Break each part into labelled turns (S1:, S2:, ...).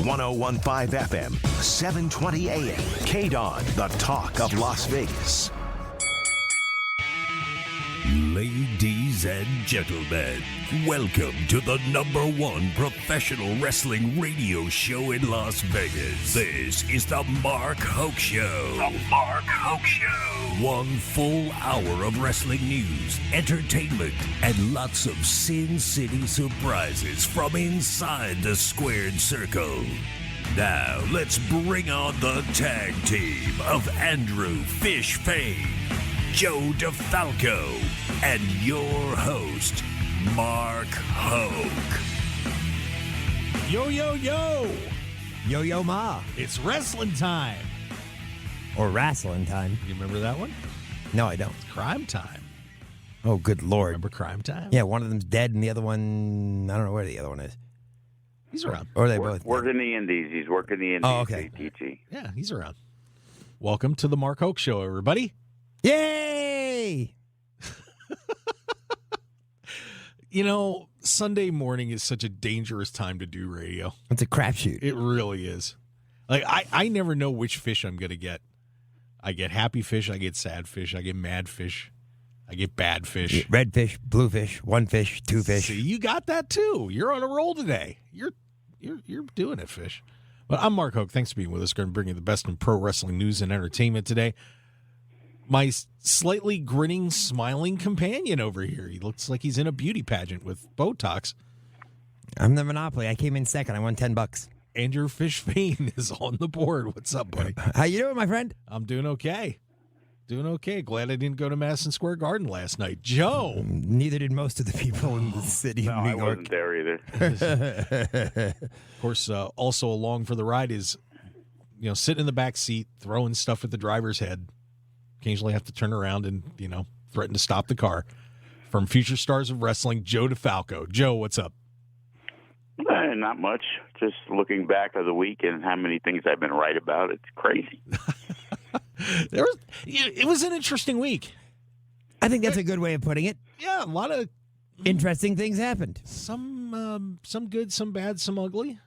S1: 1015 FM, 720 AM. KDON, the talk of Las Vegas.
S2: Ladies and gentlemen, welcome to the #1 professional wrestling radio show in Las Vegas. This is the Mark Hoke Show. The Mark Hoke Show. 1 full hour of wrestling news, entertainment, and lots of Sin City surprises from inside the squared circle. Now, let's bring on the tag team of Andrew Fish Fain, Joe DeFalco, and your host, Mark Hoke.
S3: Yo, yo, yo.
S4: Yo, yo, ma.
S3: It's wrestling time.
S4: Or wrestling time.
S3: You remember that one?
S4: No, I don't.
S3: Crime time.
S4: Oh, good Lord.
S3: Remember Crime Time?
S4: Yeah, one of them's dead and the other one, I don't know where the other one is.
S3: He's around.
S4: Or are they both
S5: working the indies. He's working the indies.
S4: Oh, okay.
S5: ATT.
S3: Yeah, he's around. Welcome to the Mark Hoke Show, everybody.
S4: Yay!
S3: You know, Sunday morning is such a dangerous time to do radio.
S4: It's a crapshoot.
S3: It really is. Like, I never know which fish I'm going to get. I get happy fish, I get sad fish, I get mad fish, I get bad fish.
S4: Red fish, blue fish, one fish, two fish.
S3: See, you got that too. You're on a roll today. You're doing it, fish. But I'm Mark Hoke. Thanks for being with us. Going to bring you the best in pro wrestling news and entertainment today. My slightly grinning, smiling companion over here. He looks like he's in a beauty pageant with Botox.
S4: I'm the Monopoly. I came in second. I won $10.
S3: Andrew Fish Fain is on the board. What's up, buddy?
S4: How you doing, my friend?
S3: I'm doing okay. Doing okay. Glad I didn't go to Madison Square Garden last night. Joe.
S4: Neither did most of the people in the city of New
S5: I
S4: York.
S5: wasn't there either.
S3: Of course, also along for the ride is, sitting in the back seat, throwing stuff at the driver's head. Occasionally have to turn around and, threaten to stop the car. From Future Stars of Wrestling, Joe DeFalco. Joe, what's up?
S5: Not much. Just looking back of the week and how many things I've been right about. It's crazy.
S3: It was an interesting week.
S4: I think that's a good way of putting it.
S3: Yeah, a lot of
S4: interesting things happened.
S3: Some good, some bad, some ugly.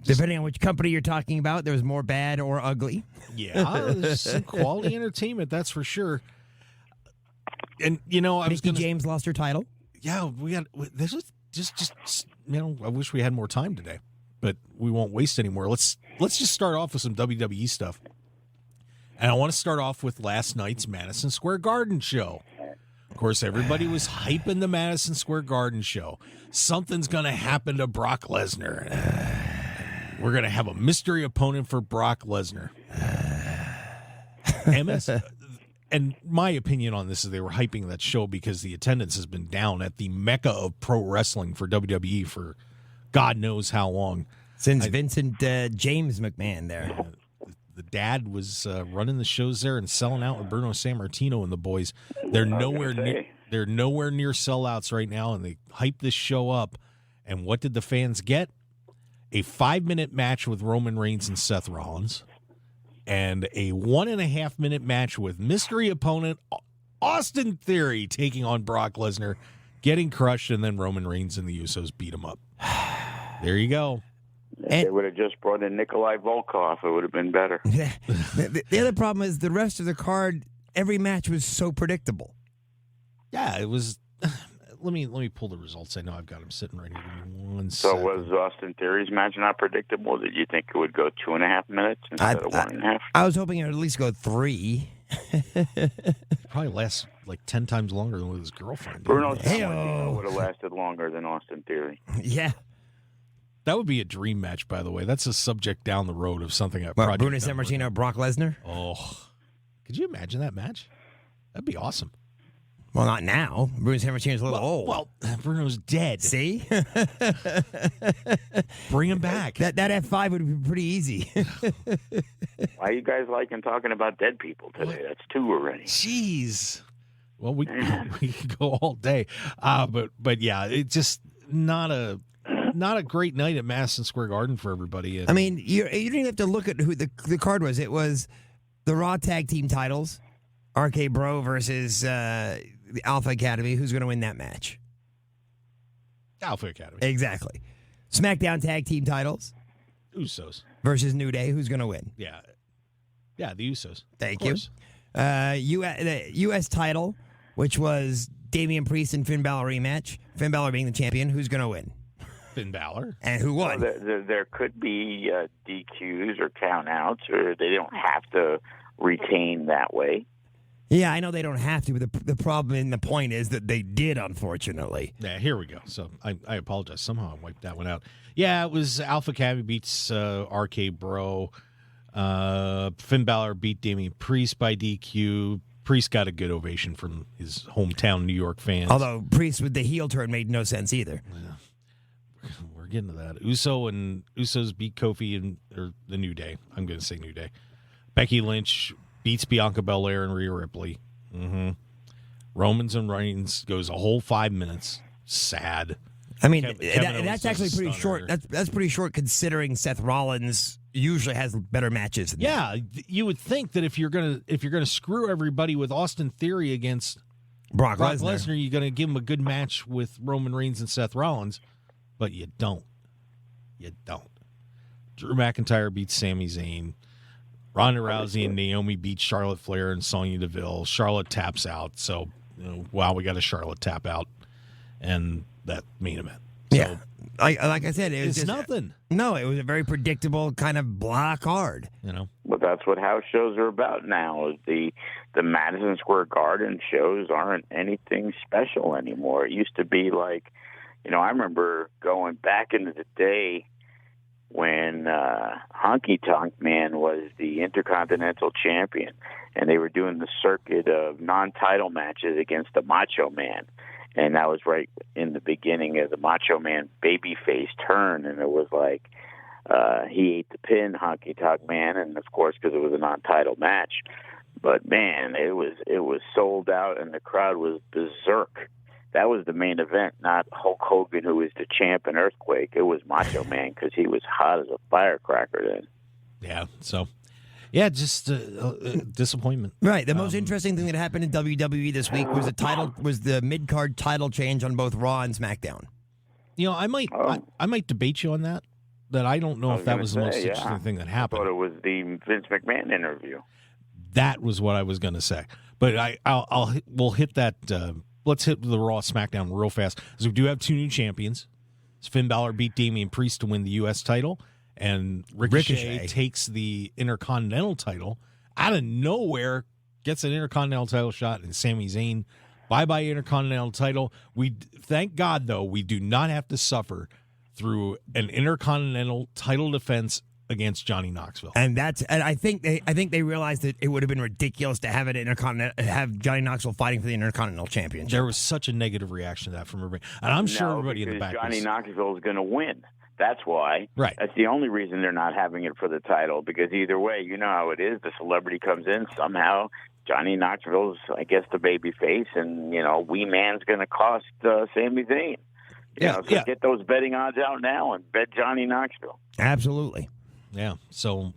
S4: Depending on which company you're talking about, there was more bad or ugly.
S3: Yeah, there's some quality entertainment, that's for sure. And
S4: Mickey James lost her title.
S3: Yeah, this was just I wish we had more time today, but we won't waste any more. Let's just start off with some WWE stuff. And I want to start off with last night's Madison Square Garden show. Of course, everybody was hyping the Madison Square Garden show. Something's going to happen to Brock Lesnar. We're going to have a mystery opponent for Brock Lesnar. And my opinion on this is they were hyping that show because the attendance has been down at the mecca of pro wrestling for WWE for God knows how long.
S4: Since Vincent James McMahon there.
S3: The dad was running the shows there and selling out with Bruno Sammartino and the boys. They're nowhere near sellouts right now, and they hype this show up. And what did the fans get? A 5-minute match with Roman Reigns and Seth Rollins, and a 1.5-minute match with mystery opponent Austin Theory taking on Brock Lesnar, getting crushed, and then Roman Reigns and the Usos beat him up. There you go.
S5: If they would have just brought in Nikolai Volkov, it would have been better.
S4: The other problem is the rest of the card, every match was so predictable.
S3: Yeah, it was. Let me pull the results. I know I've got them sitting right here. Give me 1
S5: So
S3: second.
S5: was Austin Theory's match not predictable? Did you think it would go 2.5 minutes instead of 1.5?
S4: I was hoping it would at least go 3.
S3: Probably lasts like 10 times longer than with his girlfriend.
S5: Bruno Sammartino would have lasted longer than Austin Theory.
S4: Yeah.
S3: That would be a dream match, by the way. That's a subject down the road of something.
S4: Bruno Sammartino, Brock Lesnar?
S3: Oh. Could you imagine that match? That'd be awesome.
S4: Well, not now. Bruno Sammartino's a little old.
S3: Well, Bruno's dead.
S4: See?
S3: Bring him back.
S4: That F5 would be pretty easy.
S5: Why are you guys liking talking about dead people today? That's 2 already.
S3: Jeez. Well, we could go all day. But yeah, it's just not a great night at Madison Square Garden for everybody.
S4: I mean, you don't even have to look at who the card was. It was the Raw Tag Team titles, RK Bro versus the Alpha Academy. Who's going to win that match?
S3: Alpha Academy.
S4: Exactly. SmackDown Tag Team titles,
S3: Usos.
S4: versus New Day. Who's going to win?
S3: Yeah. Yeah, the Usos.
S4: Thank you. The U.S. title, which was Damien Priest and Finn Balor rematch. Finn Balor being the champion. Who's going to win?
S3: Finn Balor.
S4: And who won?
S5: Well, there could be DQs or countouts, or they don't have to retain that way.
S4: Yeah, I know they don't have to, but the problem and the point is that they did, unfortunately.
S3: Yeah, here we go. So I apologize. Somehow I wiped that one out. Yeah, it was Alpha Academy beats RK Bro. Finn Balor beat Damien Priest by DQ. Priest got a good ovation from his hometown New York fans.
S4: Although Priest with the heel turn made no sense either.
S3: Yeah. We're getting to that. Usos beat Kofi or the New Day. I'm going to say New Day. Becky Lynch beats Bianca Belair and Rhea Ripley. Mm-hmm. Romans and Reigns goes a whole 5 minutes. Sad.
S4: I mean,
S3: Kevin
S4: that's
S3: Owens
S4: actually
S3: does a
S4: pretty
S3: stunner.
S4: short. That's pretty short considering Seth Rollins usually has better matches than that.
S3: Yeah, you would think that if you're gonna screw everybody with Austin Theory against
S4: Brock
S3: Brock
S4: Lesnar.
S3: Lesnar, you're gonna give him a good match with Roman Reigns and Seth Rollins, but you don't. You don't. Drew McIntyre beats Sami Zayn. Ronda Rousey and Naomi beat Charlotte Flair and Sonya Deville. Charlotte taps out, so wow, we got a Charlotte tap out, and that main event. So,
S4: Yeah, like I said, it was
S3: it's
S4: just
S3: nothing.
S4: No, it was a very predictable kind of blah card.
S5: But that's what house shows are about now. Is the Madison Square Garden shows aren't anything special anymore. It used to be like, I remember going back into the day when Honky Tonk Man was the Intercontinental Champion, and they were doing the circuit of non-title matches against the Macho Man. And that was right in the beginning of the Macho Man babyface turn, and it was like he ate the pin, Honky Tonk Man, and of course because it was a non-title match. But man, it was sold out, and the crowd was berserk. That was the main event, not Hulk Hogan, who was the champ in Earthquake. It was Macho Man because he was hot as a firecracker then.
S3: Yeah. So. Yeah, just disappointment.
S4: Right. The most interesting thing that happened in WWE this week was the mid-card title change on both Raw and SmackDown.
S3: I might debate you on that. That I don't know if that was the most interesting thing that happened.
S5: I thought it was the Vince McMahon interview.
S3: That was what I was going to say. But we'll hit that. Let's hit the Raw SmackDown real fast because we do have two new champions. Finn Balor beat Damien Priest to win the U.S. title. And Ricochet takes the Intercontinental title out of nowhere, gets an Intercontinental title shot, and Sami Zayn, bye-bye Intercontinental title. We thank God, though, we do not have to suffer through an Intercontinental title defense against Johnny Knoxville.
S4: And I think they realized that it would have been ridiculous to have have Johnny Knoxville fighting for the Intercontinental Championship.
S3: There was such a negative reaction to that from everybody, and I'm sure everybody in the back.
S5: Johnny Knoxville is going to win. That's why.
S3: Right.
S5: That's the only reason they're not having it for the title, because either way, you know how it is. The celebrity comes in somehow. Johnny Knoxville's, I guess, the baby face, and, Wee Man's going to cost Sami Zayn. So get those betting odds out now and bet Johnny Knoxville.
S4: Absolutely.
S3: Yeah. So,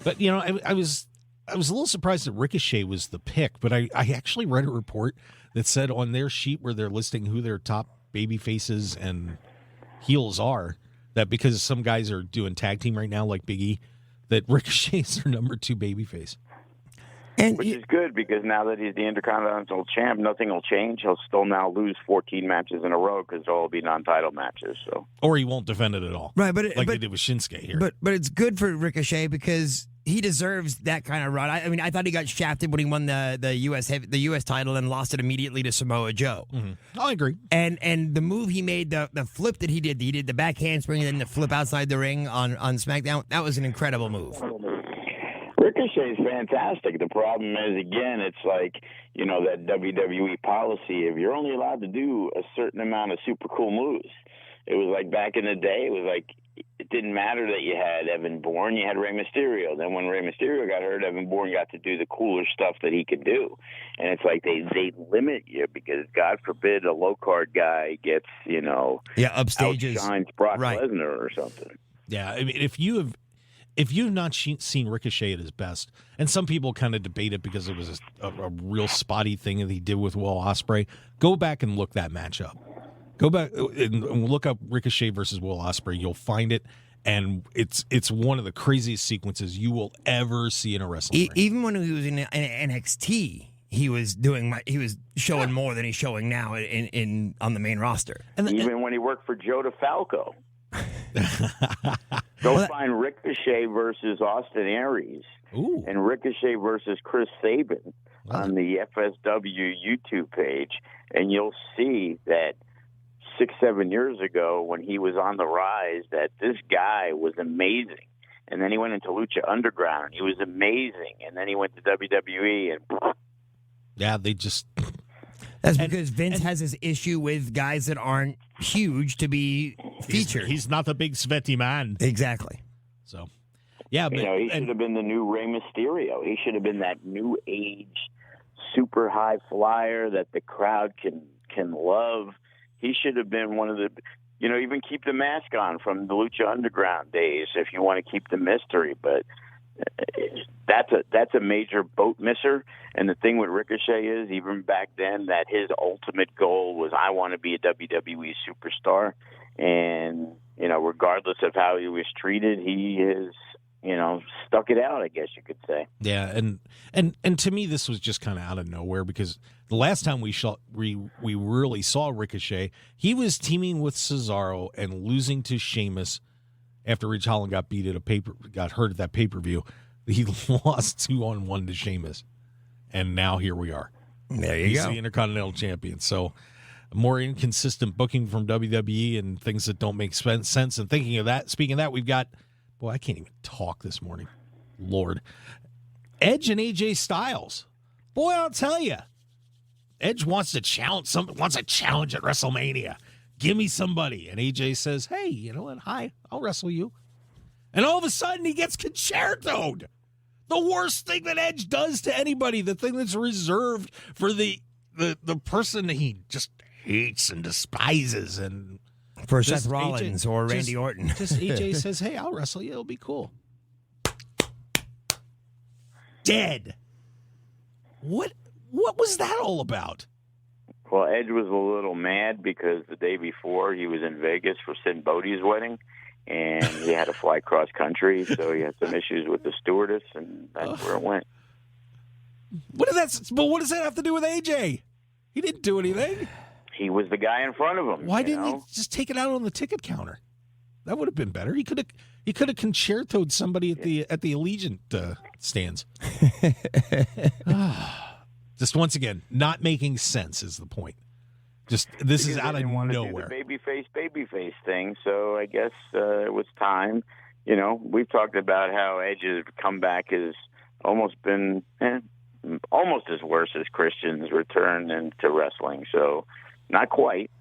S3: but, I was a little surprised that Ricochet was the pick, but I actually read a report that said on their sheet where they're listing who their top baby faces and heels are, that because some guys are doing tag team right now, like Big E, that Ricochet's their number 2 babyface.
S5: Which is good, because now that he's the Intercontinental Champ, nothing will change. He'll still now lose 14 matches in a row because they'll all be non-title matches. So,
S3: or he won't defend it at all,
S4: right?
S3: But they did with Shinsuke here.
S4: But it's good for Ricochet because he deserves that kind of run. I mean, I thought he got shafted when he won the U.S. title and lost it immediately to Samoa Joe.
S3: Mm-hmm. I agree.
S4: And the move he made, the flip that he did the back handspring and then the flip outside the ring on SmackDown, that was an incredible move.
S5: Ricochet's fantastic. The problem is, again, it's like, that WWE policy. If you're only allowed to do a certain amount of super cool moves, it was like back in the day, it was like, it didn't matter that you had Evan Bourne, you had Rey Mysterio. Then when Rey Mysterio got hurt, Evan Bourne got to do the cooler stuff that he could do. And it's like they limit you because, God forbid, a low-card guy gets,
S4: upstages,
S5: outshines Brock Lesnar or something.
S3: Yeah, I mean, if you've not seen Ricochet at his best, and some people kind of debate it because it was a real spotty thing that he did with Will Ospreay, go back and look that match up. Go back and look up Ricochet versus Will Ospreay. You'll find it, And it's one of the craziest sequences you will ever see in a wrestling ring.
S4: Even when he was in NXT, he was showing more than he's showing now on the main roster.
S5: Even when he worked for Joe DeFalco. Go find Ricochet versus Austin Aries.
S3: Ooh.
S5: And Ricochet versus Chris Sabin on the FSW YouTube page, and you'll see that 6-7 years ago when he was on the rise, that this guy was amazing. And then he went into Lucha Underground. He was amazing. And then he went to WWE. And
S3: yeah, they just...
S4: That's because Vince has this issue with guys that aren't huge to be featured.
S3: He's not a big sweaty man.
S4: Exactly.
S3: So, yeah. But,
S5: he should have been the new Rey Mysterio. He should have been that new age super high flyer that the crowd can love. He should have been one of the, even keep the mask on from the Lucha Underground days if you want to keep the mystery. But that's a major boat misser. And the thing with Ricochet is, even back then, that his ultimate goal was, I want to be a WWE superstar. And, regardless of how he was treated, he is, stuck it out, I guess you could say.
S3: Yeah, and to me, this was just kind of out of nowhere, because the last time we really saw Ricochet, he was teaming with Cesaro and losing to Sheamus after Ridge Holland got hurt at that pay-per-view. He lost 2-on-1 to Sheamus, and now here we are.
S4: There you
S3: He's
S4: go.
S3: the Intercontinental Champion. So more inconsistent booking from WWE and things that don't make sense. And speaking of that, we've got, boy, I can't even talk this morning. Lord. Edge and AJ Styles. Boy, I'll tell you, Edge wants a challenge at WrestleMania. Give me somebody. And AJ says, hey, you know what? Hi, I'll wrestle you. And all of a sudden, he gets concertoed. The worst thing that Edge does to anybody, the thing that's reserved for the person that he just hates and despises. And
S4: for Seth Rollins or Randy Orton.
S3: Just AJ says, hey, I'll wrestle you. It'll be cool. Dead. What was that all about?
S5: Well, Edge was a little mad because the day before he was in Vegas for Sin Bodhi's wedding, and he had to fly cross country, so he had some issues with the stewardess, and that's where it went.
S3: But what does that have to do with AJ? He didn't do anything.
S5: He was the guy in front of him.
S3: Why didn't he just take it out on the ticket counter? That would have been better. He could have concertoed somebody at the Allegiant stands. Just once again, not making sense is the point. Just this is out of nowhere.
S5: Do the babyface thing. So I guess it was time. We've talked about how Edge's comeback has almost been almost as worse as Christian's return into wrestling. So not quite,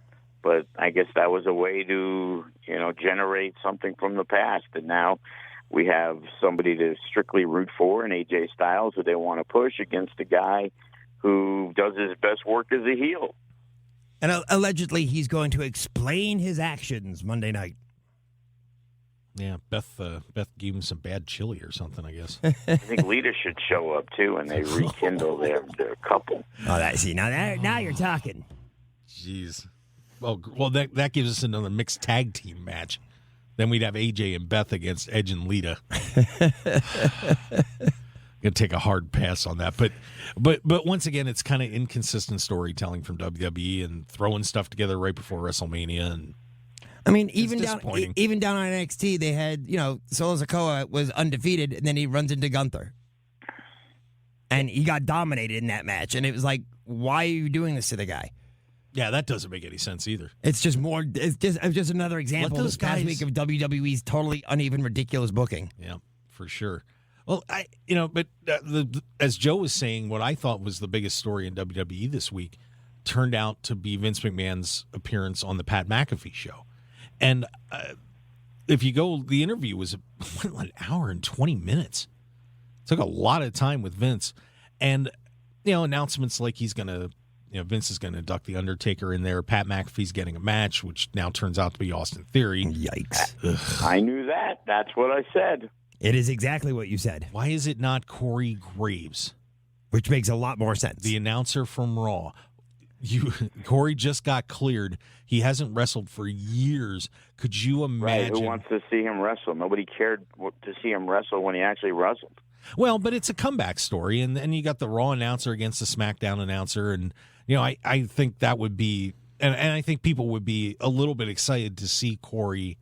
S5: but I guess that was a way to generate something from the past, and now we have somebody to strictly root for in AJ Styles, who they want to push against a guy who does his best work as a heel.
S4: And allegedly, he's going to explain his actions Monday night.
S3: Yeah, Beth gave him some bad chili or something, I guess.
S5: I think Lita should show up, too, and they rekindle their couple.
S4: Oh, now you're talking.
S3: Jeez. Well, that gives us another mixed tag team match. Then we'd have AJ and Beth against Edge and Lita. Gonna take a hard pass on that, but once again, it's kind of inconsistent storytelling from WWE and throwing stuff together right before WrestleMania. And
S4: I mean, even down on NXT, they had Solo Sikoa was undefeated, and then he runs into Gunther, and he got dominated in that match, and it was like, why are you doing this to the guy?
S3: Yeah, that doesn't make any sense either.
S4: It's just another example this past week of WWE's totally uneven, ridiculous booking.
S3: Yeah, for sure. Well, as Joe was saying, what I thought was the biggest story in WWE this week turned out to be Vince McMahon's appearance on the Pat McAfee Show. And if you go, the interview was an hour and 20 minutes. It took a lot of time with Vince. And, announcements like he's going to, Vince is going to induct The Undertaker in there. Pat McAfee's getting a match, which now turns out to be Austin Theory.
S4: Yikes.
S5: Ugh. I knew that. That's what I said.
S4: It is exactly what you said.
S3: Why is it not Corey Graves?
S4: Which makes a lot more sense.
S3: The announcer from Raw. Corey just got cleared. He hasn't wrestled for years. Could you imagine?
S5: Right, who wants to see him wrestle? Nobody cared to see him wrestle when he actually wrestled.
S3: Well, but it's a comeback story, and then you got the Raw announcer against the SmackDown announcer, and I think that would be, and I think people would be a little bit excited to see Corey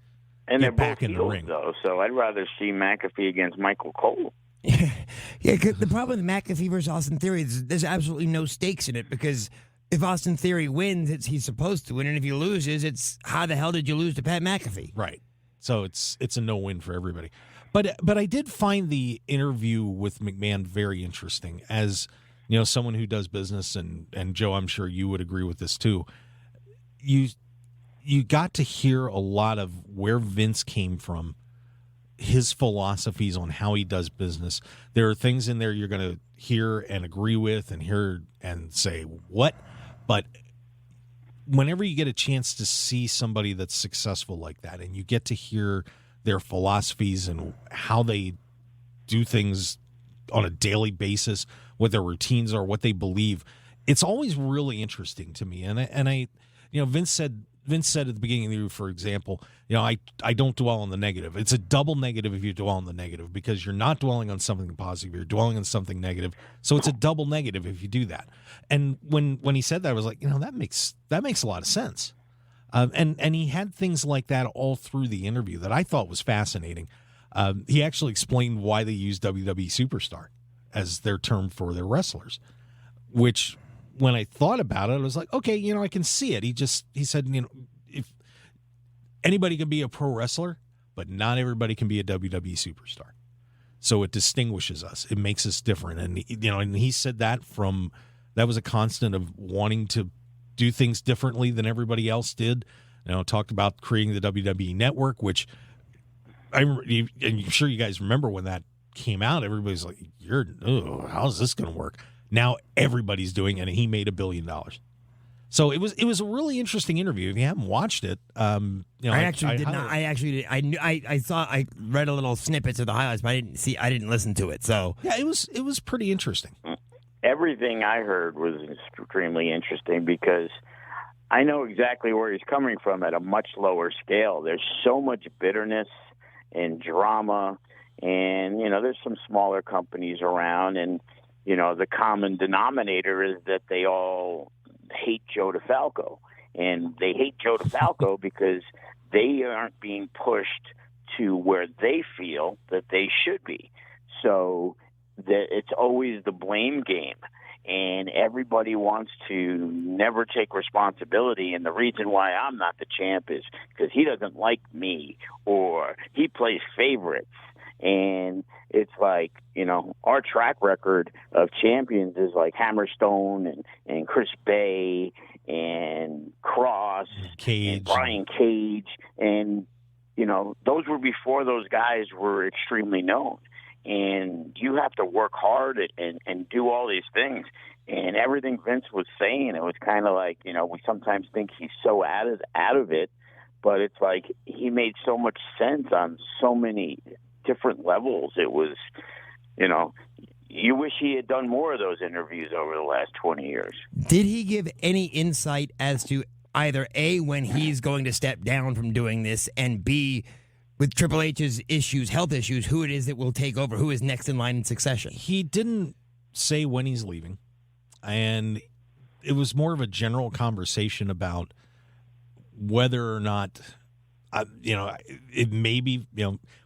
S3: get back in the ring.
S5: Though, so I'd rather see McAfee against Michael Cole.
S4: Yeah, the problem with McAfee versus Austin Theory is there's absolutely no stakes in it, because if Austin Theory wins, he's supposed to win, and if he loses, it's how the hell did you lose to Pat McAfee?
S3: Right. So it's a no-win for everybody. But I did find the interview with McMahon very interesting, as someone who does business, and Joe, I'm sure you would agree with this too. You got to hear a lot of where Vince came from, his philosophies on how he does business. There are things in there you're going to hear and agree with and hear and say, what? But whenever you get a chance to see somebody that's successful like that, and you get to hear their philosophies and how they do things on a daily basis, what their routines are, what they believe, it's always really interesting to me. And I Vince said at the beginning of the interview, for example, I don't dwell on the negative. It's a double negative if you dwell on the negative, because you're not dwelling on something positive, you're dwelling on something negative. So it's a double negative if you do that. And when he said that, I was like, that makes a lot of sense. And he had things like that all through the interview that I thought was fascinating. He actually explained why they use WWE Superstar as their term for their wrestlers, which, when I thought about it, I was like, okay, I can see it. He said, if anybody can be a pro wrestler, but not everybody can be a WWE superstar. So it distinguishes us. It makes us different. And he said that was a constant of wanting to do things differently than everybody else did. Talked about creating the WWE Network, which I'm sure you guys remember when that came out. Everybody's like, how's this going to work? Now everybody's doing it, and he made $1 billion. So it was a really interesting interview. If you haven't watched it, I read a little snippets of the highlights, but I didn't listen to it. So yeah, it was pretty interesting.
S5: Everything I heard was extremely interesting, because I know exactly where he's coming from at a much lower scale. There's so much bitterness and drama, and there's some smaller companies around, and the common denominator is that they all hate Joe DeFalco. And they hate Joe DeFalco because they aren't being pushed to where they feel that they should be. So it's always the blame game. And everybody wants to never take responsibility. And the reason why I'm not the champ is because he doesn't like me, or he plays favorites. And it's like, our track record of champions is like Hammerstone and Chris Bay and Cross,
S3: Cage,
S5: and Brian Cage. And, those were before those guys were extremely known. And you have to work hard and do all these things. And everything Vince was saying, it was kind of like, we sometimes think he's so out of it, but it's like he made so much sense on so many different levels. It was, you wish he had done more of those interviews over the last 20 years.
S4: Did he give any insight as to either A, when he's going to step down from doing this, and B, with Triple H's health issues, who it is that will take over, who is next in line in succession?
S3: He didn't say when he's leaving, and it was more of a general conversation about whether or not, it may be,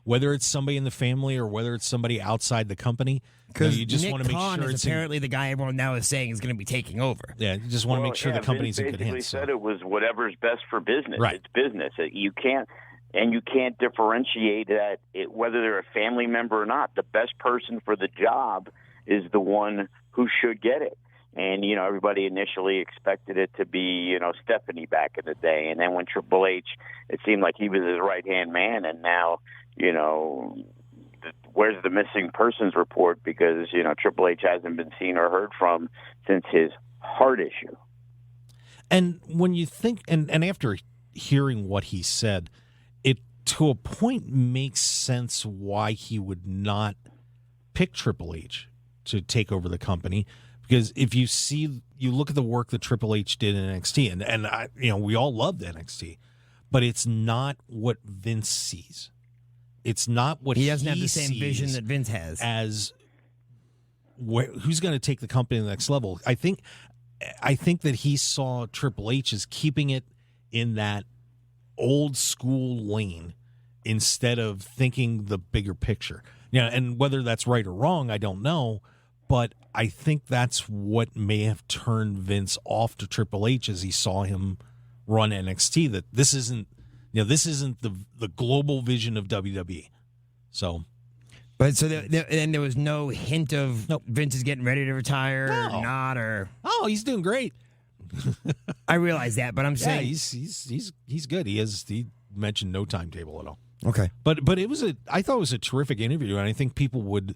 S3: whether it's somebody in the family or whether it's somebody outside the company.
S4: Because
S3: you just
S4: Nick
S3: want to make
S4: Khan
S3: sure
S4: is
S3: it's
S4: apparently the guy everyone now is saying is going to be taking over.
S3: Yeah, you just want to make sure the company's in good hands.
S5: Vince basically said it was whatever's best for business.
S3: Right.
S5: It's business. You can't differentiate that whether they're a family member or not. The best person for the job is the one who should get it. And, everybody initially expected it to be, Stephanie back in the day. And then when Triple H, it seemed like he was his right-hand man. And now, where's the missing persons report? Because, Triple H hasn't been seen or heard from since his heart issue.
S3: And when you think, and after hearing what he said, it to a point makes sense why he would not pick Triple H to take over the company, Because if you look at the work that Triple H did in NXT, and I, we all loved NXT, but it's not what Vince sees. It's not what
S4: he doesn't have the same vision that Vince has
S3: as who's going to take the company to the next level. I think that he saw Triple H as keeping it in that old school lane instead of thinking the bigger picture. And whether that's right or wrong, I don't know. But I think that's what may have turned Vince off to Triple H as he saw him run NXT. That this isn't the global vision of WWE. So,
S4: but so there was no hint of Vince is getting ready to retire or not, or
S3: he's doing great.
S4: I realize that, but I'm saying
S3: he's good. He mentioned no timetable at all.
S4: Okay,
S3: but I thought it was a terrific interview, and I think people would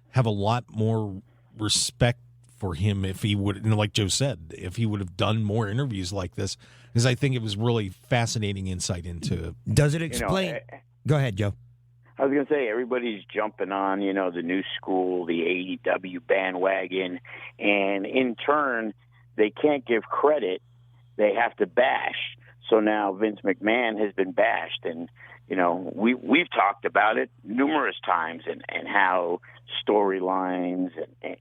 S3: have a lot more respect for him if he would, like Joe said, if he would have done more interviews like this, because I think it was really fascinating insight into.
S4: Does it explain? Go ahead, Joe.
S5: I was going to say, everybody's jumping on, the new school, the AEW bandwagon, and in turn, they can't give credit. They have to bash. So now Vince McMahon has been bashed, and we've talked about it numerous times, and how storylines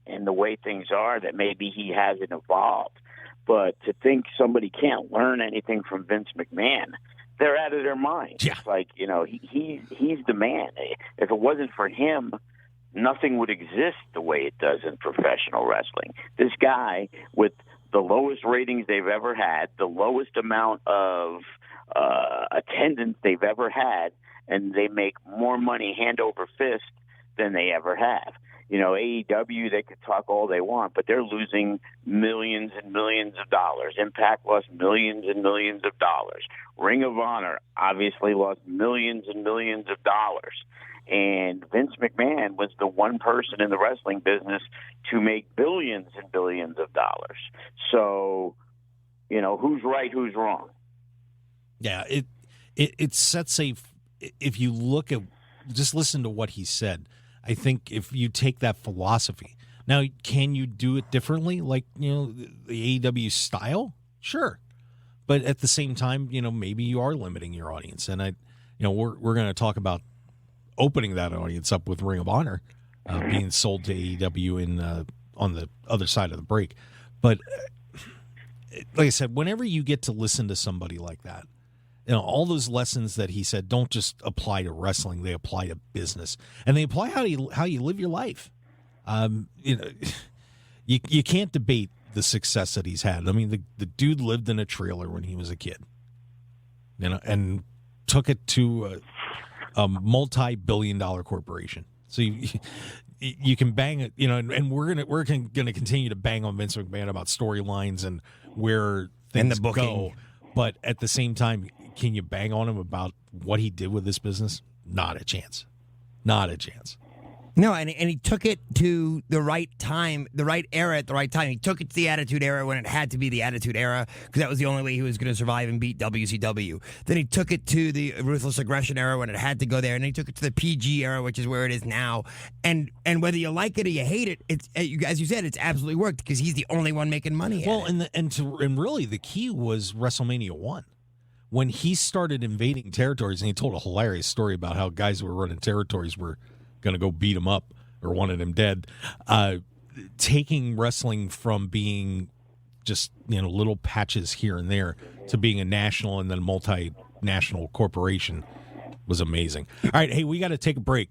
S5: and the way things are, that maybe he hasn't evolved. But to think somebody can't learn anything from Vince McMahon, they're out of their minds.
S3: Yeah.
S5: It's like, he's the man. If it wasn't for him, nothing would exist the way it does in professional wrestling. This guy with the lowest ratings they've ever had, the lowest amount of attendance they've ever had, and they make more money hand over fist than they ever have. AEW, they could talk all they want, but they're losing millions and millions of dollars. Impact lost millions and millions of dollars. Ring of Honor obviously lost millions and millions of dollars. And Vince McMahon was the one person in the wrestling business to make billions and billions of dollars. So, who's right, who's wrong?
S3: Yeah, it sets if you look at, just listen to what he said. I think if you take that philosophy, now, can you do it differently? Like, the AEW style? Sure. But at the same time, maybe you are limiting your audience. And we're going to talk about opening that audience up with Ring of Honor being sold to AEW on the other side of the break. But like I said, whenever you get to listen to somebody like that, all those lessons that he said don't just apply to wrestling; they apply to business, and they apply how you live your life. You can't debate the success that he's had. I mean, the dude lived in a trailer when he was a kid, and took it to a multi-billion-dollar corporation. So you can bang it, and we're gonna continue to bang on Vince McMahon about storylines and where things go. But at the same time, can you bang on him about what he did with this business? Not a chance. Not a chance.
S4: No, and he took it to the right time, the right era at the right time. He took it to the Attitude Era when it had to be the Attitude Era, because that was the only way he was going to survive and beat WCW. Then he took it to the Ruthless Aggression Era when it had to go there, and then he took it to the PG Era, which is where it is now. And whether you like it or you hate it, it's, as you said, it's absolutely worked, because he's the only one making money.
S3: Well, and really the key was WrestleMania 1. When he started invading territories, and he told a hilarious story about how guys who were running territories were going to go beat him up or wanted him dead, taking wrestling from being just little patches here and there to being a national and then multinational corporation was amazing. All right, hey, we got to take a break,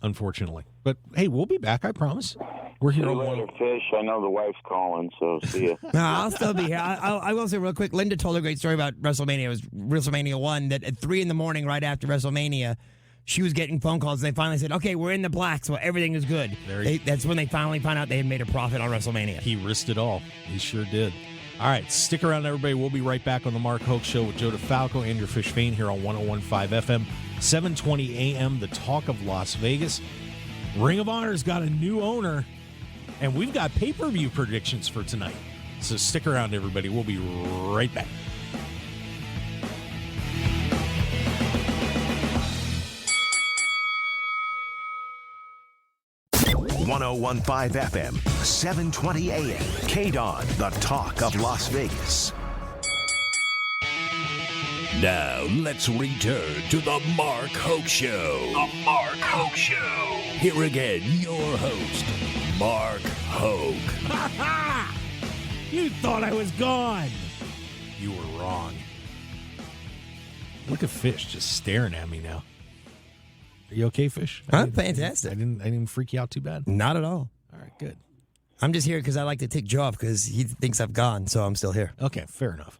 S3: unfortunately, but hey, we'll be back, I promise. We're here on
S5: later, Fish. I know the wife's calling, so see ya.
S4: No, I'll still be here. I will say real quick, Linda told a great story about WrestleMania. It was WrestleMania 1, that at 3 a.m, right after WrestleMania, she was getting phone calls, and they finally said, okay, we're in the black, so everything is good. That's when they finally found out they had made a profit on WrestleMania.
S3: He risked it all. He sure did. All right, stick around, everybody. We'll be right back on the Mark Hoke Show with Joe DeFalco and your Fish Fain here on 101.5 FM, 720 AM, the talk of Las Vegas. Ring of Honor's got a new owner, and we've got pay-per-view predictions for tonight. So stick around, everybody. We'll be right back.
S1: 1015 FM, 720 AM. KDON, the talk of Las Vegas.
S2: Now, let's return to the Mark Hoke Show. The Mark Hoke Show. Here again, your host, Mark Hoke.
S3: You thought I was gone. You were wrong. Look at Fish just staring at me now. Are you okay, Fish?
S4: I'm fantastic.
S3: I didn't freak you out too bad?
S4: Not at all.
S3: All right, good.
S4: I'm just here because I like to tick Joe off because he thinks I've gone, so I'm still here.
S3: Okay, fair enough.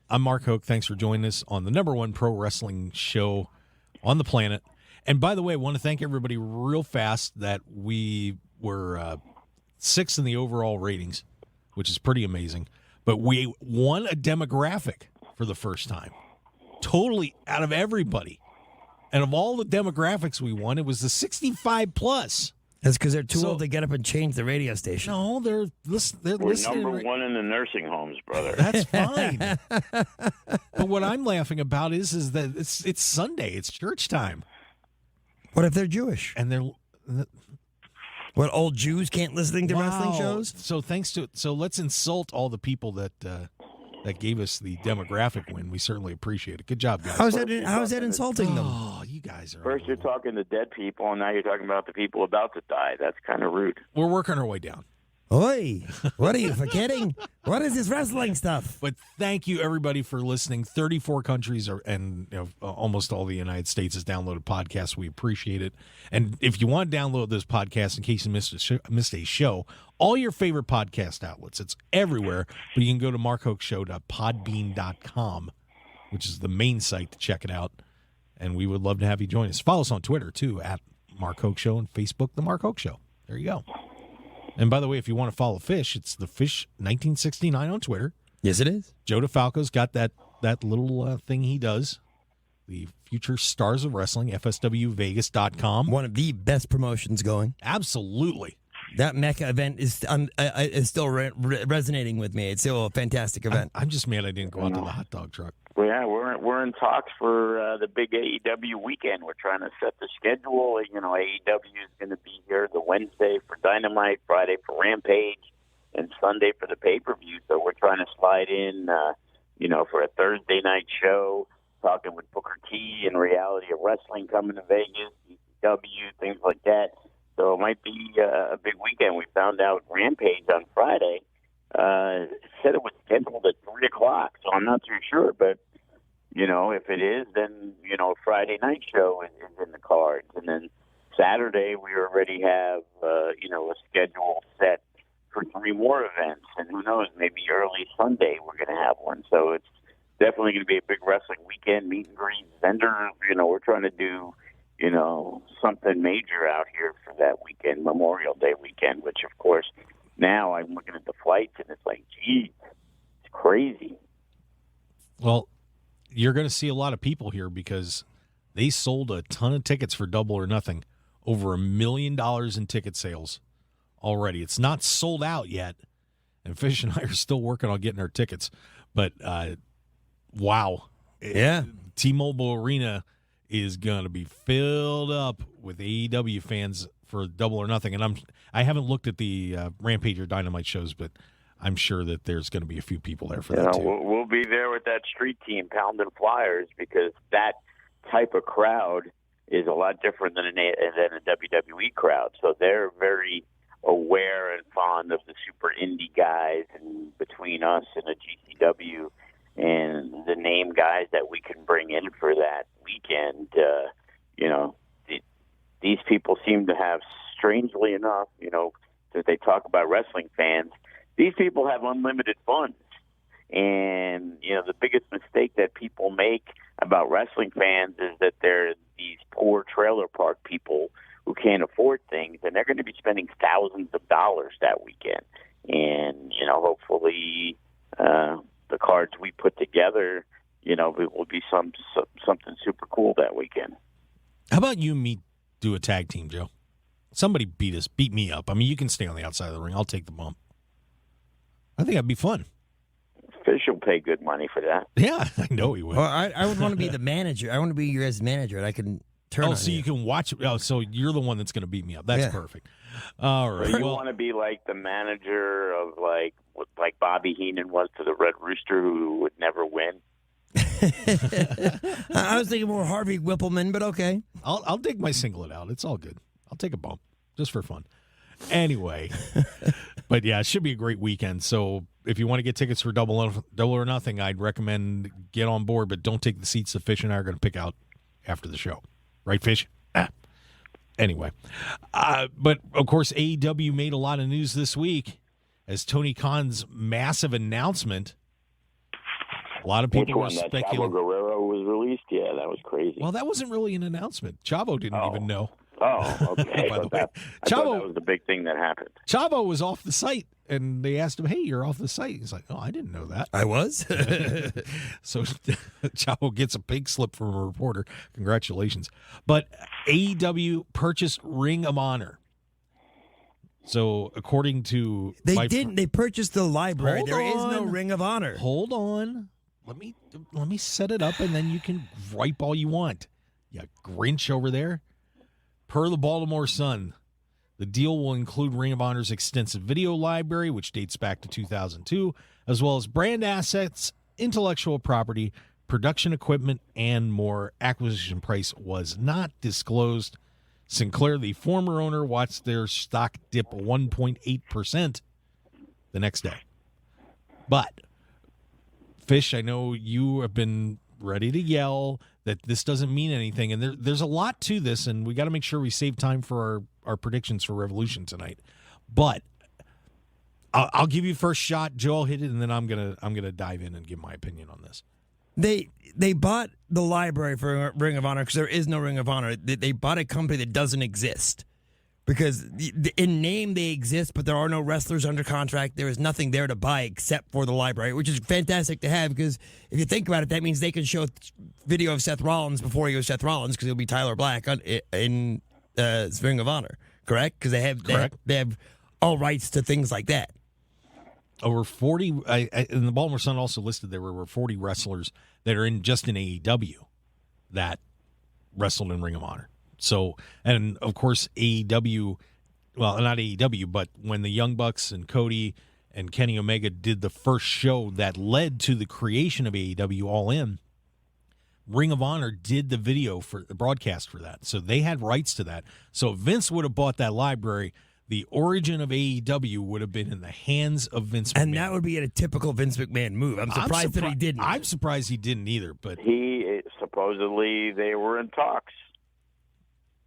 S3: I'm Mark Hoke. Thanks for joining us on the number one pro wrestling show on the planet. And by the way, I want to thank everybody real fast that we were 6th in the overall ratings, which is pretty amazing. But we won a demographic for the first time, totally out of everybody. And of all the demographics we won, it was the 65 plus.
S4: That's because they're too old to get up and change the radio station.
S3: No, they're
S5: We're
S3: listening.
S5: number one in the nursing homes, brother.
S3: That's fine. But what I'm laughing about is that it's Sunday. It's church time.
S4: What if they're Jewish?
S3: And they're...
S4: What, old Jews can't listen to wrestling shows?
S3: So let's insult all the people that gave us the demographic win. We certainly appreciate it. Good job, guys.
S4: How is that insulting them?
S3: Oh, you guys are...
S5: First you're talking to dead people, and now you're talking about the people about to die. That's kind of rude.
S3: We're working our way down.
S4: Oi, what are you forgetting? What is this wrestling stuff?
S3: But thank you, everybody, for listening. 34 countries and almost all the United States has downloaded podcasts. We appreciate it. And if you want to download this podcast in case you missed a show, all your favorite podcast outlets, it's everywhere. But you can go to markhokeshow.podbean.com, which is the main site to check it out. And we would love to have you join us. Follow us on Twitter, too, at Mark Hoke Show, and Facebook, The Mark Hoke Show. There you go. And by the way, if you want to follow Fish, it's the Fish 1969 on Twitter.
S4: Yes, it is.
S3: Joe DeFalco's got that little thing he does. The Future Stars of Wrestling, FSWVegas.com.
S4: One of the best promotions going.
S3: Absolutely.
S4: That Mecca event is still resonating with me. It's still a fantastic event.
S3: I'm just mad I didn't go out to the hot dog truck.
S5: Well, yeah, we're in talks for the big AEW weekend. We're trying to set the schedule. You know, AEW is going to be here the Wednesday for Dynamite, Friday for Rampage, and Sunday for the pay-per-view. So we're trying to slide in, for a Thursday night show, talking with Booker T and Reality of Wrestling coming to Vegas, ECW, things like that. So it might be a big weekend. We found out Rampage on Friday said it was scheduled at 3 o'clock, so I'm not too sure. But, if it is, then, Friday night show is in the cards. And then Saturday we already have, a schedule set for 3 more events. And who knows, maybe early Sunday we're going to have one. So it's definitely going to be a big wrestling weekend, meet and greet, vendors. We're trying to do something major out here for that weekend, Memorial Day weekend, which, of course, now I'm looking at the flights, and it's like, geez, it's crazy.
S3: Well, you're going to see a lot of people here because they sold a ton of tickets for Double or Nothing, over $1 million in ticket sales already. It's not sold out yet, and Fish and I are still working on getting our tickets. But, wow.
S4: Yeah.
S3: T-Mobile Arena is going to be filled up with AEW fans for Double or Nothing. And I haven't looked at the Rampage or Dynamite shows, but I'm sure that there's going to be a few people there for that too.
S5: We'll be there with that street team pounding flyers because that type of crowd is a lot different than a WWE crowd. So they're very aware and fond of the super indie guys, and between us and the GCW and the name guys that we can bring in for that weekend, these people seem to have, strangely enough, that they talk about wrestling fans, these people have unlimited funds. And, the biggest mistake that people make about wrestling fans is that they're these poor trailer park people who can't afford things, and they're going to be spending thousands of dollars that weekend. And, hopefully the cards we put together, it will be something super cool that weekend.
S3: How about you and me do a tag team, Joe? Somebody beat me up. I mean, you can stay on the outside of the ring. I'll take the bump. I think that'd be fun.
S5: Fish will pay good money for that.
S3: Yeah, I know he will.
S4: Well, I would want to be the manager. I want to be your guys' manager, and I can
S3: Oh, so you can watch. Oh, so you're the one that's going to beat me up. That's perfect. All right.
S5: So you want to be like the manager of like Bobby Heenan was to the Red Rooster, who would never win.
S4: I was thinking more Harvey Whippleman, but okay.
S3: I'll dig my singlet out. It's all good. I'll take a bump just for fun. Anyway, but yeah, it should be a great weekend. So if you want to get tickets for Double or Nothing, I'd recommend get on board, but don't take the seats that Fish and I are going to pick out after the show. Right, Fish? Anyway, but of course, AEW made a lot of news this week as Tony Khan's massive announcement. A lot of people were speculating.
S5: Chavo Guerrero was released? Yeah, that was crazy.
S3: Well, that wasn't really an announcement. Chavo didn't even know.
S5: Oh, okay.
S3: By the way,
S5: I thought that was the big thing that happened.
S3: Chavo was off the site, and they asked him, "Hey, you're off the site." He's like, "Oh, I didn't know that."
S4: I was.
S3: So Chavo gets a pink slip from a reporter. Congratulations. But AEW purchased Ring of Honor. So according to
S4: they purchased the library. There is no Ring of Honor.
S3: Hold on. Let me set it up, and then you can gripe all you want. You Grinch over there. Per the Baltimore Sun, the deal will include Ring of Honor's extensive video library, which dates back to 2002, as well as brand assets, intellectual property, production equipment, and more. Acquisition price was not disclosed. Sinclair, the former owner, watched their stock dip 1.8% the next day. But, Fish, I know you have been ready to yell that this doesn't mean anything, and there's a lot to this, and we got to make sure we save time for our predictions for Revolution tonight. But I'll give you first shot. Joe will hit it, and then I'm gonna dive in and give my opinion on this.
S4: They bought the library for Ring of Honor because there is no Ring of Honor. They bought a company that doesn't exist. Because in name they exist, but there are no wrestlers under contract. There is nothing there to buy except for the library, which is fantastic to have because if you think about it, that means they can show video of Seth Rollins before he goes Seth Rollins because it'll be Tyler Black in Ring of Honor, correct? Because they have all rights to things like that.
S3: Over 40, and the Baltimore Sun also listed there were 40 wrestlers that are just in AEW that wrestled in Ring of Honor. So, and of course, AEW, well, not AEW, but when the Young Bucks and Cody and Kenny Omega did the first show that led to the creation of AEW All In, Ring of Honor did the video for the broadcast for that. So they had rights to that. So if Vince would have bought that library, the origin of AEW would have been in the hands of Vince McMahon.
S4: And that would be a typical Vince McMahon move. I'm surprised that he didn't.
S3: I'm surprised he didn't either. But
S5: supposedly they were in talks.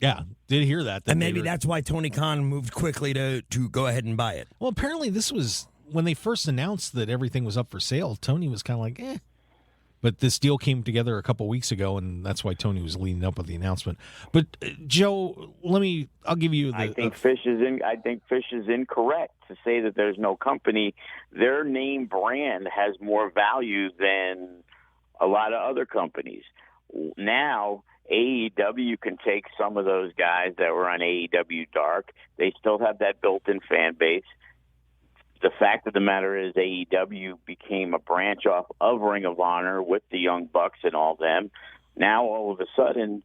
S3: Yeah, did hear that.
S4: And maybe that's why Tony Khan moved quickly to go ahead and buy it.
S3: Well, apparently this was, when they first announced that everything was up for sale, Tony was kind of like, eh. But this deal came together a couple weeks ago, and that's why Tony was leading up with the announcement. But, Joe, I'll give you the...
S5: I think Fish is incorrect to say that there's no company. Their name brand has more value than a lot of other companies. Now, AEW can take some of those guys that were on AEW Dark. They still have that built-in fan base. The fact of the matter is AEW became a branch off of Ring of Honor with the Young Bucks and all them. Now, all of a sudden,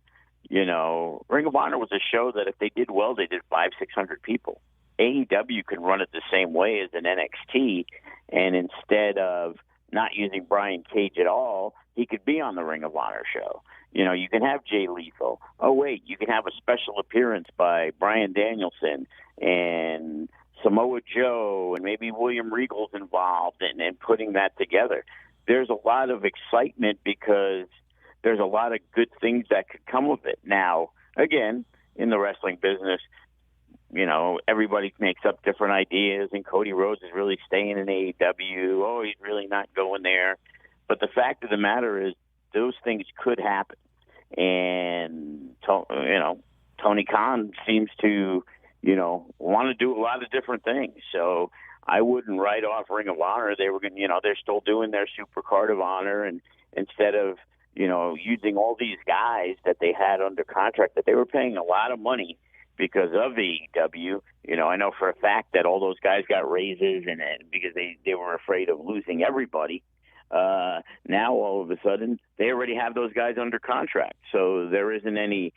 S5: Ring of Honor was a show that if they did well, they did 500-600 people. AEW can run it the same way as an NXT, and instead of not using Brian Cage at all, he could be on the Ring of Honor show. You can have Jay Lethal. Oh, wait, you can have a special appearance by Bryan Danielson and Samoa Joe, and maybe William Regal's involved in putting that together. There's a lot of excitement because there's a lot of good things that could come of it. Now, again, in the wrestling business, everybody makes up different ideas, and Cody Rhodes is really staying in AEW. Oh, he's really not going there. But the fact of the matter is those things could happen. And, Tony Khan seems to want to do a lot of different things. So I wouldn't write off Ring of Honor. They were going, they're still doing their Super Card of Honor, and instead of, using all these guys that they had under contract that they were paying a lot of money because of AEW. I know for a fact that all those guys got raises and because they were afraid of losing everybody. Now all of a sudden they already have those guys under contract, so there isn't any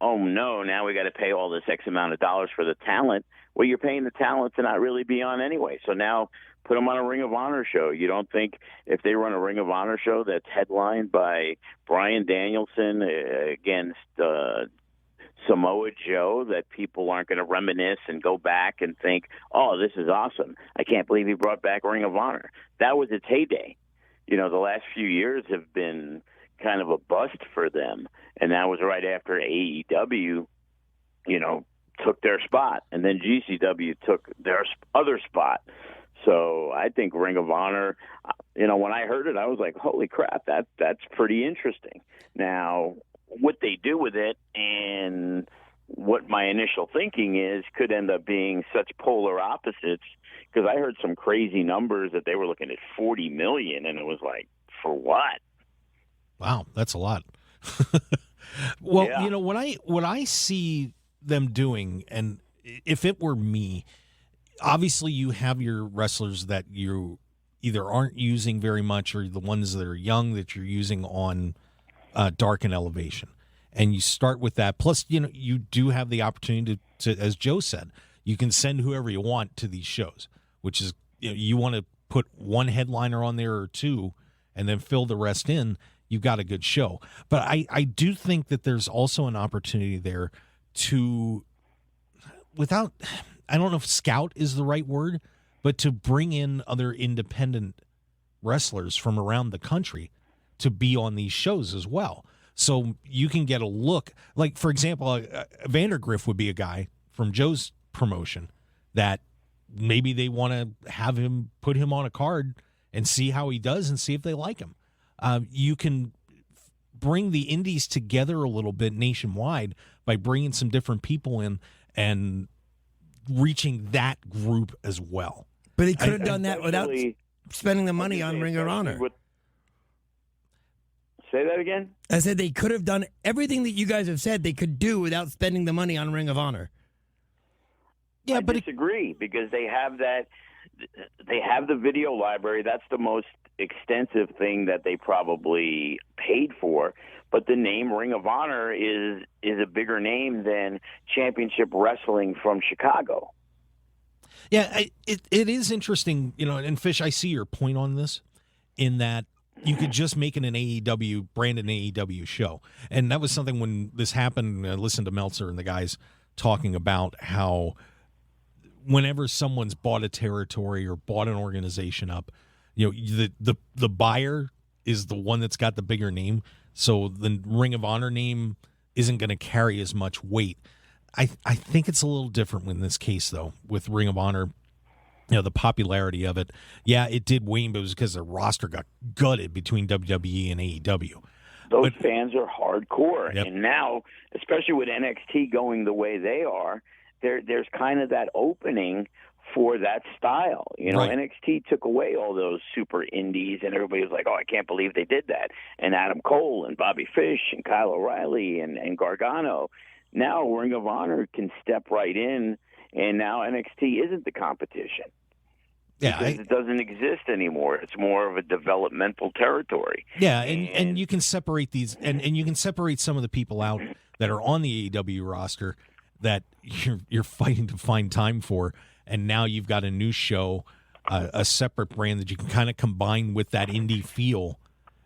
S5: oh no, now we got to pay all this X amount of dollars for the talent. Well, you're paying the talent to not really be on anyway. So now put them on a Ring of Honor show. You don't think if they run a Ring of Honor show that's headlined by Bryan Danielson against Samoa Joe that people aren't going to reminisce and go back and think, oh, this is awesome. I can't believe he brought back Ring of Honor. That was its heyday. The last few years have been kind of a bust for them. And that was right after AEW, took their spot. And then GCW took their other spot. So I think Ring of Honor, when I heard it, I was like, holy crap, that's pretty interesting. Now, what they do with it and what my initial thinking is could end up being such polar opposites, because I heard some crazy numbers that they were looking at $40 million, and it was like, for what?
S3: Wow, that's a lot. Well,
S5: yeah.
S3: What I see them doing, and if it were me, obviously you have your wrestlers that you either aren't using very much, or the ones that are young that you're using on Dark and Elevation, and you start with that. Plus, you do have the opportunity to, as Joe said, you can send whoever you want to these shows, which is you want to put one headliner on there or two, and then fill the rest in. You've got a good show. But I do think that there's also an opportunity there to, I don't know if scout is the right word, but to bring in other independent wrestlers from around the country to be on these shows as well. So you can get a look. Like, for example, Vandergriff would be a guy from Joe's promotion that maybe they want to have him, put him on a card and see how he does and see if they like him. You can bring the indies together a little bit nationwide by bringing some different people in and reaching that group as well.
S4: But he could have done that without spending the money on Ring of Honor.
S5: Say that again?
S4: I said they could have done everything that you guys have said they could do without spending the money on Ring of Honor.
S3: Yeah,
S5: I disagree, because they have that. They have the video library. That's the most extensive thing that they probably paid for. But the name Ring of Honor is a bigger name than Championship Wrestling from Chicago.
S3: Yeah, it is interesting, and Fish, I see your point on this, in that you could just make it an AEW, branded AEW show. And that was something when this happened, I listened to Meltzer and the guys talking about how whenever someone's bought a territory or bought an organization up, the buyer is the one that's got the bigger name. So the Ring of Honor name isn't going to carry as much weight. I think it's a little different in this case, though, with Ring of Honor. The popularity of it. Yeah, it did wane, but it was because the roster got gutted between WWE and AEW.
S5: Those fans are hardcore.
S3: Yep.
S5: And now, especially with NXT going the way they are, there's kind of that opening for that style.
S3: Right.
S5: NXT took away all those super indies, and everybody was like, oh, I can't believe they did that. And Adam Cole and Bobby Fish and Kyle O'Reilly and Gargano. Now Ring of Honor can step right in, and now NXT isn't the competition.
S3: Yeah,
S5: because it doesn't exist anymore. It's more of a developmental territory.
S3: Yeah, and you can separate these, and you can separate some of the people out that are on the AEW roster that you're fighting to find time for, and now you've got a new show, a separate brand that you can kind of combine with that indie feel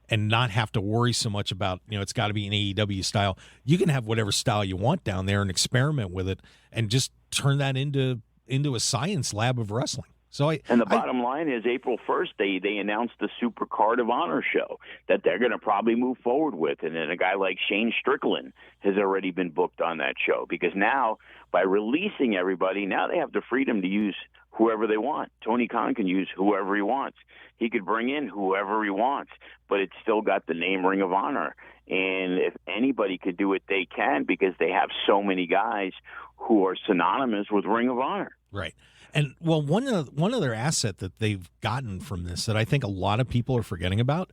S3: and not have to worry so much about, it's got to be an AEW style. You can have whatever style you want down there and experiment with it and just turn that into a science lab of wrestling.
S5: And the bottom line is April 1st, they announced the Super Card of Honor show that they're going to probably move forward with. And then a guy like Shane Strickland has already been booked on that show, because now by releasing everybody, now they have the freedom to use whoever they want. Tony Khan can use whoever he wants. He could bring in whoever he wants, but it's still got the name Ring of Honor. And if anybody could do it, they can, because they have so many guys who are synonymous with Ring of Honor.
S3: Right. And, well, one other asset that they've gotten from this that I think a lot of people are forgetting about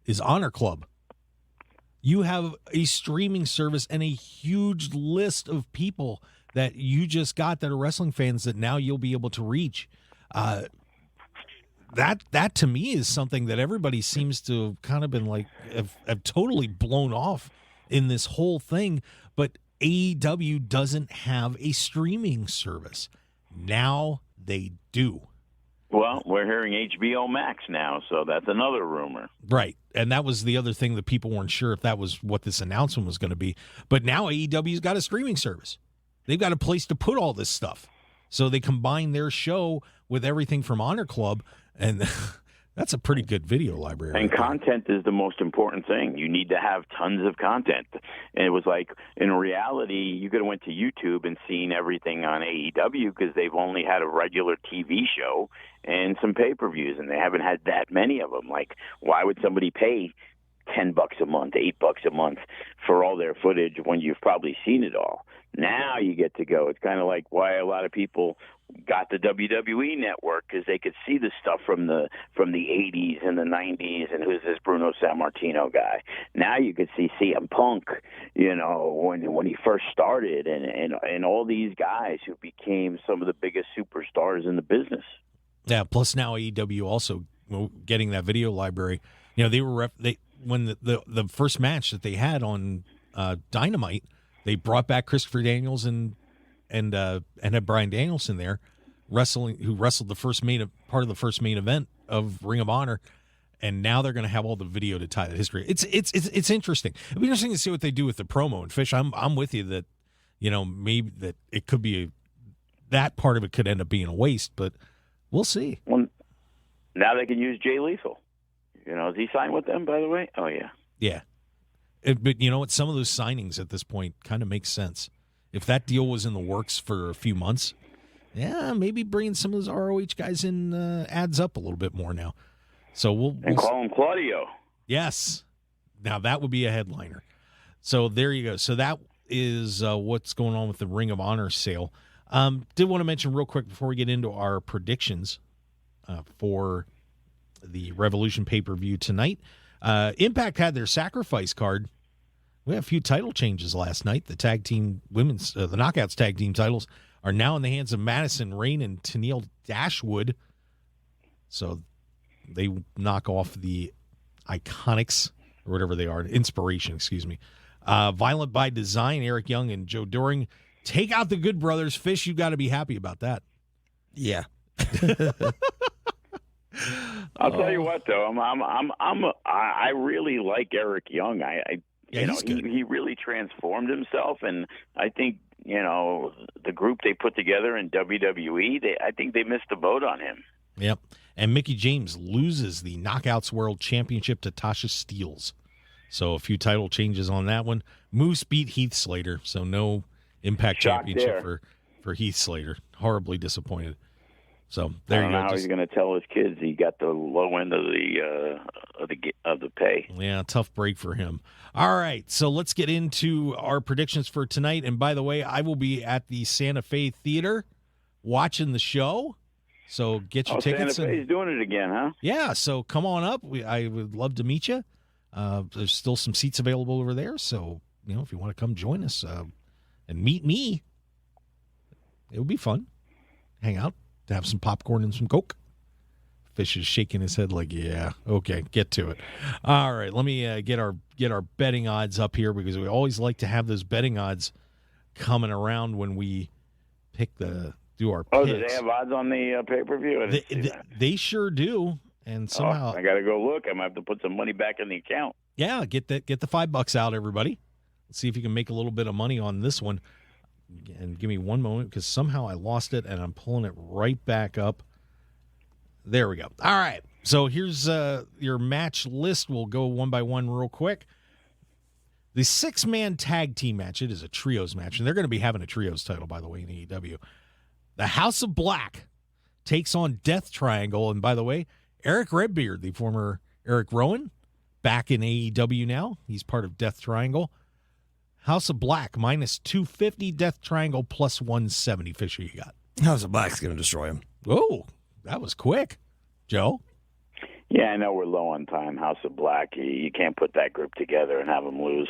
S3: is Honor Club. You have a streaming service and a huge list of people that you just got that are wrestling fans that now you'll be able to reach. That to me is something that everybody seems to have kind of been like have totally blown off in this whole thing. But AEW doesn't have a streaming service. Now they do.
S5: Well, we're hearing HBO Max now, so that's another rumor.
S3: Right. And that was the other thing that people weren't sure if that was what this announcement was going to be. But now AEW's got a streaming service. They've got a place to put all this stuff. So they combine their show with everything from Honor Club, and that's a pretty good video library.
S5: And content is the most important thing. You need to have tons of content. And it was like, in reality, you could have went to YouTube and seen everything on AEW because they've only had a regular TV show and some pay-per-views, and they haven't had that many of them. Like, why would somebody pay $10 a month, $8 a month for all their footage when you've probably seen it all? Now you get to go. It's kind of like why a lot of people got the WWE network, because they could see the stuff from the 80s and the 90s, and who's this Bruno Sammartino guy. Now you could see CM Punk, when he first started, and all these guys who became some of the biggest superstars in the business.
S3: Yeah, plus now AEW also getting that video library. They were when the first match that they had on Dynamite, they brought back Christopher Daniels and had Bryan Danielson there who wrestled the first part of the first main event of Ring of Honor, and now they're going to have all the video to tie the history. It's interesting. It'll be interesting to see what they do with the promo. And Fish, I'm with you that maybe that it could be that part of it could end up being a waste, but we'll see.
S5: Well, now they can use Jay Lethal. Is he signed with them, by the way? Oh yeah.
S3: Yeah. But you know what? Some of those signings at this point kind of make sense. If that deal was in the works for a few months, yeah, maybe bringing some of those ROH guys in adds up a little bit more now. So we'll
S5: call him Claudio.
S3: Yes. Now that would be a headliner. So there you go. So that is what's going on with the Ring of Honor sale. Did want to mention real quick before we get into our predictions for the Revolution pay-per-view tonight. Impact had their sacrifice card. We had a few title changes last night. The tag team women's, the Knockouts tag team titles are now in the hands of Madison Rayne and Tennille Dashwood. So they knock off the Iconics, or whatever they are, Inspiration, excuse me. Violent by Design, Eric Young and Joe Doring take out the Good Brothers. Fish, you got to be happy about that.
S4: Yeah.
S5: I'll tell you what, though, I really like Eric Young. He really transformed himself, and I think the group they put together in WWE, I think they missed the boat on him.
S3: Yep. And Mickie James loses the Knockouts World Championship to Tasha Steelz. So a few title changes on that one. Moose beat Heath Slater, so no Impact Championship for Heath Slater. Horribly disappointed. So there you go.
S5: How he's going to tell his kids he got the low end of the pay.
S3: Yeah, tough break for him. All right, so let's get into our predictions for tonight. And by the way, I will be at the Santa Fe Theater watching the show. So get your tickets.
S5: Santa Fe's doing it again, huh?
S3: Yeah, so come on up. I would love to meet you. There's still some seats available over there. So, if you want to come join us and meet me, it would be fun. Hang out. To have some popcorn and some Coke. Fish is shaking his head like, yeah, okay, get to it. All right, let me get our betting odds up here, because we always like to have those betting odds coming around when we do our picks.
S5: Oh, do they have odds on the pay-per-view?
S3: They sure do, and somehow
S5: I got to go look. I might have to put some money back in the account.
S3: Yeah, get the $5 out, everybody. Let's see if you can make a little bit of money on this one. And give me one moment, because somehow I lost it, and I'm pulling it right back up. There we go. All right. So here's your match list. We'll go one by one real quick. The 6-man tag team match. It is a trios match, and they're going to be having a trios title, by the way, in AEW. The House of Black takes on Death Triangle. And by the way, Eric Redbeard, the former Eric Rowan, back in AEW now. He's part of Death Triangle. House of Black minus 250, Death Triangle plus 170. Fisher, you got.
S4: House of Black's going to destroy him.
S3: Oh, that was quick. Joe?
S5: Yeah, I know we're low on time. House of Black, you can't put that group together and have them lose.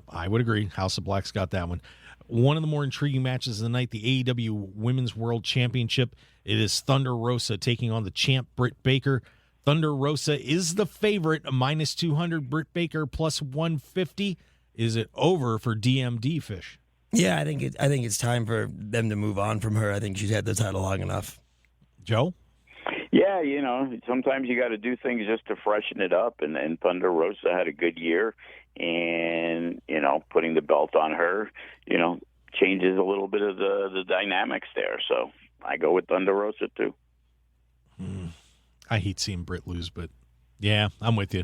S3: I would agree. House of Black's got that one. One of the more intriguing matches of the night, the AEW Women's World Championship. It is Thunder Rosa taking on the champ Britt Baker. Thunder Rosa is the favorite, minus 200. Britt Baker plus 150. Is it over for DMD, Fish?
S4: Yeah, I think it's time for them to move on from her. I think she's had the title long enough.
S3: Joe?
S5: Yeah, sometimes you got to do things just to freshen it up, and Thunder Rosa had a good year, and putting the belt on her, changes a little bit of the dynamics there. So I go with Thunder Rosa too.
S3: I hate seeing Britt lose, but yeah, I'm with you.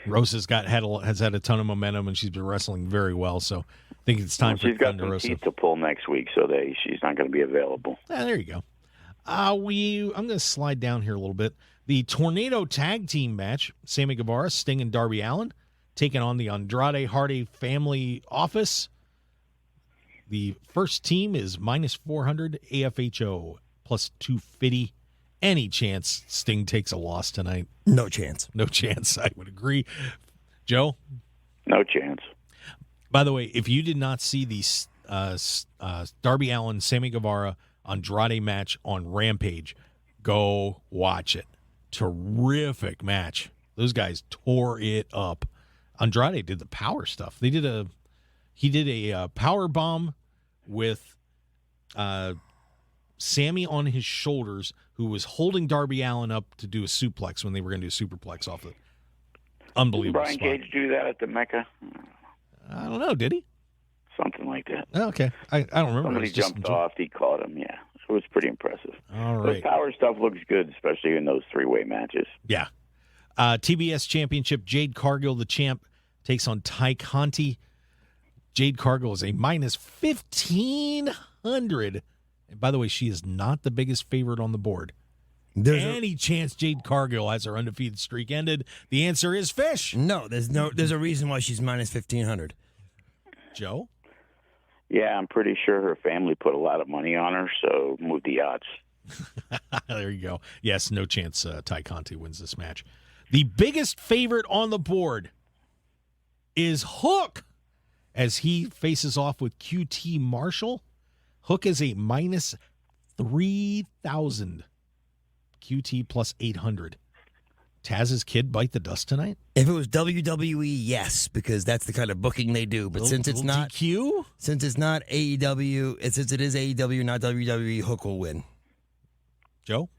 S3: Rosa's has had a ton of momentum, and she's been wrestling very well. So I think it's time for Thunder Rosa.
S5: She's got some teeth to pull next week, so she's not going to be available.
S3: There you go. I'm going to slide down here a little bit. The Tornado Tag Team match, Sammy Guevara, Sting, and Darby Allin, taking on the Andrade Hardy Family Office. The first team is minus 400, AFHO plus 250. Any chance Sting takes a loss tonight?
S4: No chance.
S3: No chance, I would agree. Joe?
S5: No chance.
S3: By the way, if you did not see the Darby Allin, Sammy Guevara, Andrade match on Rampage, go watch it. Terrific match. Those guys tore it up. Andrade did the power stuff. He did a power bomb with Sammy on his shoulders, who was holding Darby Allin up to do a suplex when they were going to do a superplex off it. Unbelievable.
S5: Did Brian Cage do that at the Mecca?
S3: I don't know. Did he?
S5: Something like that.
S3: Oh, okay. I don't remember.
S5: Somebody jumped off. He caught him. Yeah. It was pretty impressive.
S3: All right.
S5: The power stuff looks good, especially in those three-way matches.
S3: Yeah. TBS Championship, Jade Cargill, the champ, takes on Ty Conti. Jade Cargill is a minus 1,500. And by the way, she is not the biggest favorite on the board. Any chance Jade Cargill has her undefeated streak ended? The answer is fish.
S4: No, there's a reason why she's minus 1,500.
S3: Joe?
S5: Yeah, I'm pretty sure her family put a lot of money on her, so move the odds.
S3: There you go. Yes, no chance Ty Conti wins this match. The biggest favorite on the board is Hook as he faces off with QT Marshall. Hook is a minus 3,000. QT plus 800. Taz's kid bite the dust tonight?
S4: If it was WWE, yes, because that's the kind of booking they do. But since it's not
S3: DQ?
S4: Since it's not AEW, since it is AEW, not WWE, Hook will win.
S3: Joe?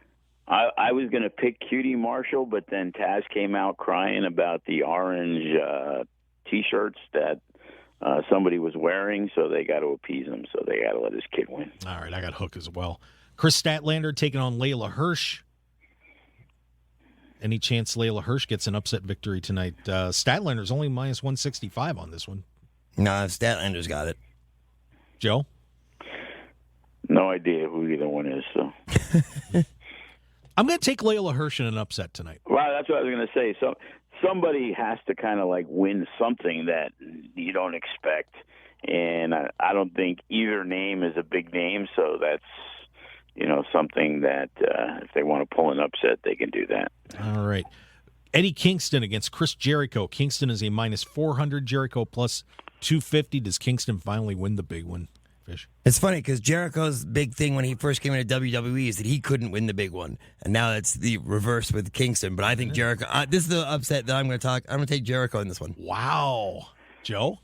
S5: I was going to pick QT Marshall, but then Taz came out crying about the orange T-shirts that somebody was wearing, so they got to appease him, so they got to let his kid win.
S3: All right, I got Hook as well. Chris Statlander taking on Layla Hirsch. Any chance Layla Hirsch gets an upset victory tonight? Statlander's only minus 165 on this one.
S4: Nah, Statlander's got it.
S3: Joe?
S5: No idea who either one is, so.
S3: I'm going to take Layla Hirsch in an upset tonight.
S5: Well, that's what I was going to say. So somebody has to kind of like win something that you don't expect, and I don't think either name is a big name, so that's something that if they want to pull an upset, they can do that.
S3: All right. Eddie Kingston against Chris Jericho. Kingston is a minus 400. Jericho plus 250. Does Kingston finally win the big one, Fish?
S4: It's funny because Jericho's big thing when he first came into WWE is that he couldn't win the big one. And now it's the reverse with Kingston. But I think Jericho, this is the upset that I'm going to talk. I'm going to take Jericho in this one.
S3: Wow. Joe?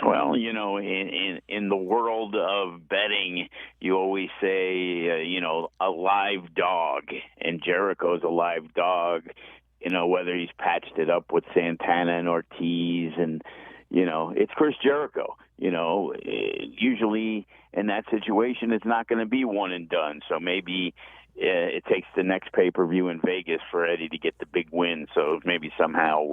S5: Well, in the world of betting, you always say, a live dog, and Jericho's a live dog, whether he's patched it up with Santana and Ortiz, and, it's Chris Jericho. Usually in that situation, it's not going to be one and done, so maybe it takes the next pay-per-view in Vegas for Eddie to get the big win, so maybe somehow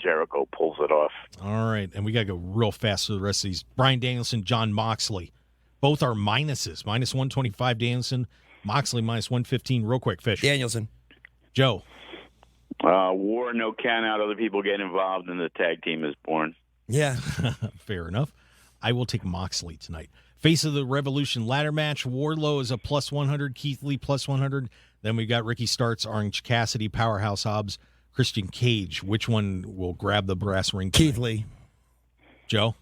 S5: Jericho pulls it off.
S3: All right, and we got to go real fast through the rest of these. Bryan Danielson, Jon Moxley. Both are minuses. Minus 125 Danielson, Moxley minus 115. Real quick, Fish.
S4: Danielson.
S3: Joe.
S5: War, no count out. Other people get involved, and the tag team is born.
S4: Yeah.
S3: Fair enough. I will take Moxley tonight. Face of the Revolution ladder match. Wardlow is a plus 100. Keith Lee plus 100. Then we've got Ricky Starks, Orange Cassidy, Powerhouse Hobbs, Christian Cage. Which one will grab the brass ring tonight?
S4: Keith Lee.
S3: Joe?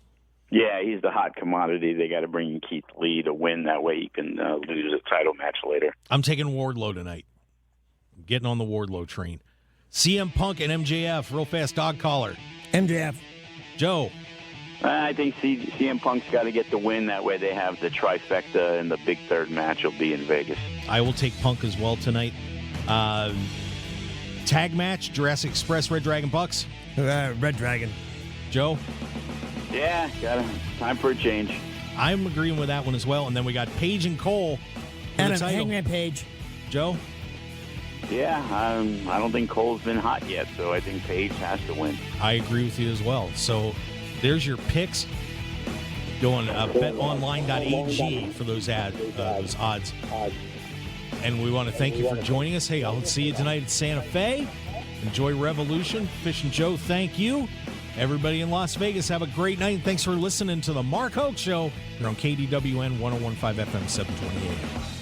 S5: Yeah, he's the hot commodity. They got to bring in Keith Lee to win. That way he can lose a title match later.
S3: I'm taking Wardlow tonight. I'm getting on the Wardlow train. CM Punk and MJF. Real fast dog collar.
S4: MJF.
S3: Joe?
S5: I think CM Punk's got to get the win. That way they have the trifecta, and the big third match will be in Vegas.
S3: I will take Punk as well tonight. Tag match, Jurassic Express, Red Dragon Bucks.
S4: Red Dragon.
S3: Joe?
S5: Yeah, time for a change.
S3: I'm agreeing with that one as well. And then we got Page and Cole.
S4: And a Hangman Page.
S3: Joe?
S5: Yeah, I don't think Cole's been hot yet, so I think Page has to win.
S3: I agree with you as well. So there's your picks. Go on betonline.ag for those odds. And we want to thank you for joining us. Hey, I'll see you tonight at Santa Fe. Enjoy Revolution. Fish and Joe, thank you. Everybody in Las Vegas, have a great night. Thanks for listening to the Mark Hoke Show here on KDWN 101.5 FM 720 AM.